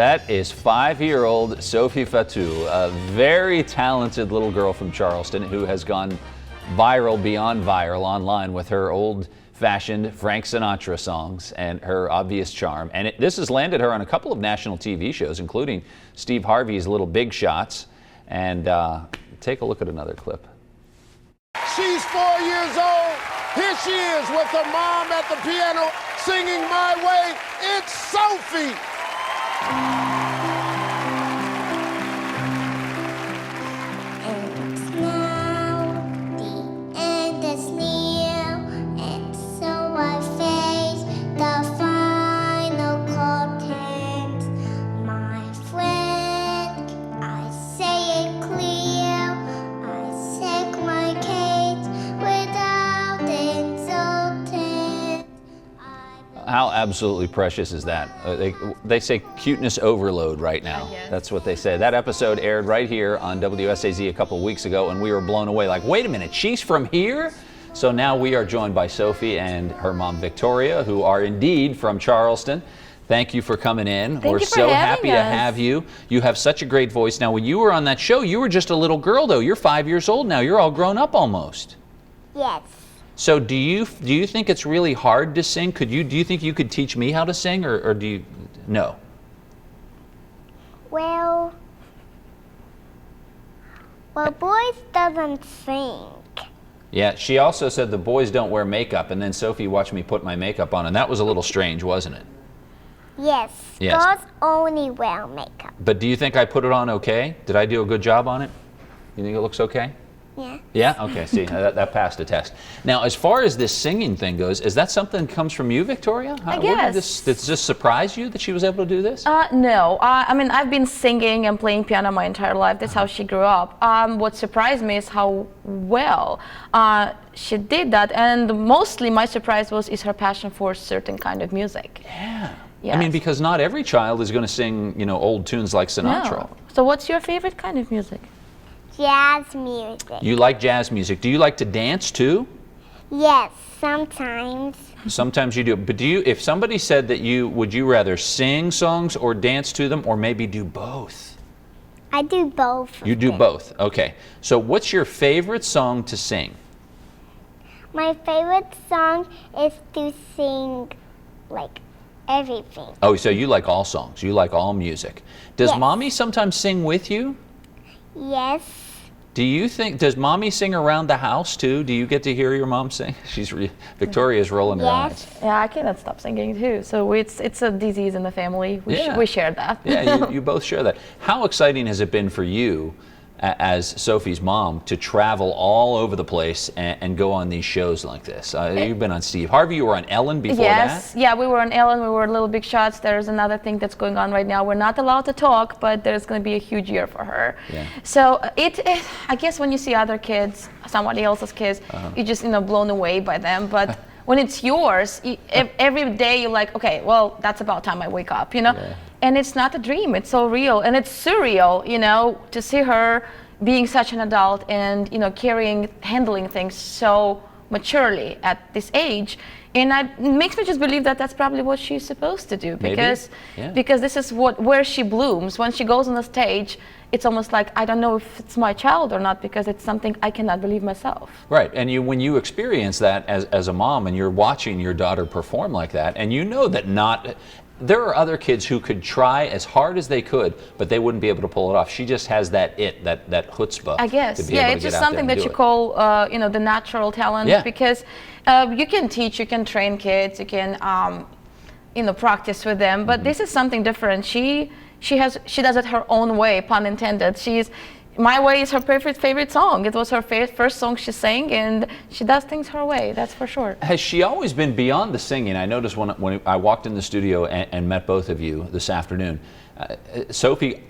That is 5-year-old Sophie Fatu, a very talented little girl from Charleston who has gone viral beyond viral online with her old-fashioned Frank Sinatra songs and her obvious charm. And this has landed her on a couple of national TV shows, including Steve Harvey's Little Big Shots. And take a look at another clip. She's 4 years old. Here she is with her mom at the piano singing My Way. It's Sophie. It's now, the end is near, and so I face the final curtains. My friend, I say it clear, I take my case without insulting. How absolutely precious is that? They say cuteness overload right now. That's what they say. That episode aired right here on WSAZ a couple of weeks ago, and we were blown away. Like, wait a minute, she's from here? So now we are joined by Sophie and her mom Victoria, who are indeed from Charleston. Thank you for coming in. We're so happy to have you. You have such a great voice. Now, when you were on that show, you were just a little girl, though. You're 5 years old now. You're all grown up almost. Yes. So do you think it's really hard to sing? Do you think you could teach me how to sing, or do you no? Well, boys doesn't sing. Yeah, she also said the boys don't wear makeup, and then Sophie watched me put my makeup on, and that was a little strange, wasn't it? Yes. Girls only wear makeup. But do you think I put it on okay? Did I do a good job on it? You think it looks okay? Yeah. Yeah? Okay, see, that passed the test. Now, as far as this singing thing goes, is that something that comes from you, Victoria? I guess. Did this surprise you that she was able to do this? No. I mean, I've been singing and playing piano my entire life. That's how she grew up. What surprised me is how well she did that. And mostly my surprise is her passion for certain kind of music. Yeah. Yes. I mean, because not every child is going to sing, old tunes like Sinatra. No. So what's your favorite kind of music? Jazz music. You like jazz music. Do you like to dance too? Yes, sometimes. Sometimes you do. But if somebody said that would you rather sing songs or dance to them, or maybe do both? I do both. You do both. Okay. So what's your favorite song to sing? My favorite song is to sing like everything. Oh, so you like all songs. You like all music. Does Yes. Mommy sometimes sing with you? Yes. Does Mommy sing around the house too? Do you get to hear your mom sing? Victoria's rolling her eyes. Yeah, I cannot stop singing too. So it's a disease in the family. We share that. Yeah, you both share that. How exciting has it been for you as Sophie's mom to travel all over the place and go on these shows like this? You've been on Steve Harvey, you were on Ellen before that? Yes, yeah, we were on Ellen, we were Little Big Shots. There's another thing that's going on right now. We're not allowed to talk, but there's going to be a huge year for her. Yeah. So I guess when you see other kids, somebody else's kids, you're just blown away by them. But when it's yours, every day you're like, okay, well, that's about time I wake up, Yeah. And it's not a dream, it's so real. And it's surreal, to see her being such an adult and, handling things so maturely at this age. And it makes me just believe that that's probably what she's supposed to do, because this is where she blooms. When she goes on the stage, it's almost like, I don't know if it's my child or not, because it's something I cannot believe myself. Right, and when you experience that as a mom and you're watching your daughter perform like that, and you know that there are other kids who could try as hard as they could, but they wouldn't be able to pull it off. She just has that chutzpah. I guess. To be able to It's get just out there something and that do you it. call, the natural talent. Yeah. Because you can teach, you can train kids, you can, practice with them. But this is something different. She does it her own way, pun intended. My Way is her favorite song. It was her first song she sang, and she does things her way, that's for sure. Has she always been beyond the singing? I noticed when I walked in the studio and met both of you this afternoon, Sophie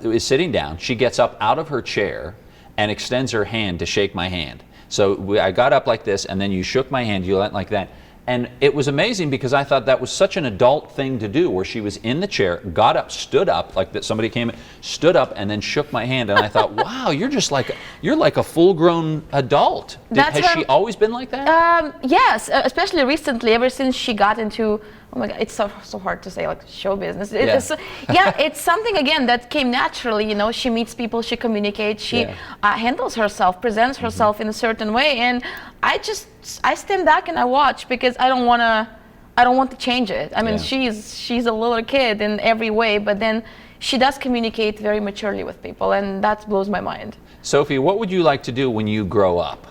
is sitting down. She gets up out of her chair and extends her hand to shake my hand. So I got up like this, and then you shook my hand, you went like that. And it was amazing because I thought that was such an adult thing to do, where she was in the chair, got up, stood up, like that somebody came in, stood up, and then shook my hand. And I thought, wow, you're like a full-grown adult. Has she always been like that? Yes, especially recently, ever since she got into oh my God, it's so hard to say, like show business. Yeah. It's something again that came naturally. You know, she meets people, she communicates, she handles herself, presents herself in a certain way, and I stand back and I watch because I don't want to change it. I mean, she's a little kid in every way, but then she does communicate very maturely with people, and that blows my mind. Sophie, what would you like to do when you grow up?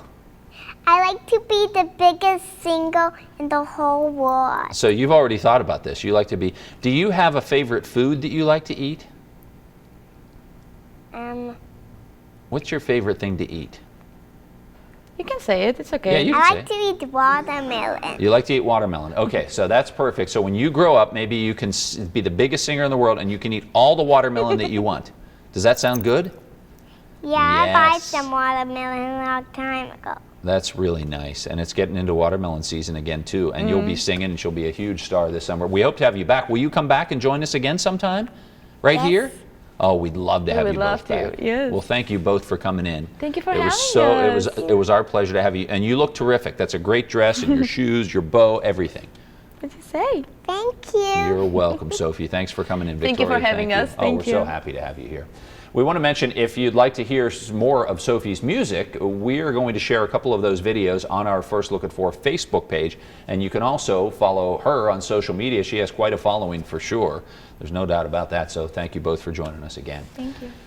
I like to be the biggest singer in the whole world. So you've already thought about this. You like to be. Do you have a favorite food that you like to eat? What's your favorite thing to eat? You can say it. It's okay. Yeah, you can I say like to eat watermelon. You like to eat watermelon. Okay, so that's perfect. So when you grow up, maybe you can be the biggest singer in the world and you can eat all the watermelon that you want. Does that sound good? Yeah, I bought Yes. some watermelon a long time ago. That's really nice. And it's getting into watermelon season again, too. And you'll be singing, and she'll be a huge star this summer. We hope to have you back. Will you come back and join us again sometime? Right here? Oh, we'd love to have you both back. Yes. Well, thank you both for coming in. Thank you for It was having us. it was our pleasure to have you. And you look terrific. That's a great dress, and your shoes, your bow, everything. What'd you say? Thank you. You're welcome, Sophie. Thanks for coming in, Victoria. Thank you for having us. Oh, Thank we're so you. happy to have you here. We want to mention, if you'd like to hear more of Sophie's music, we are going to share a couple of those videos on our First Look at Four Facebook page, and you can also follow her on social media. She has quite a following for sure. There's no doubt about that, so thank you both for joining us again. Thank you.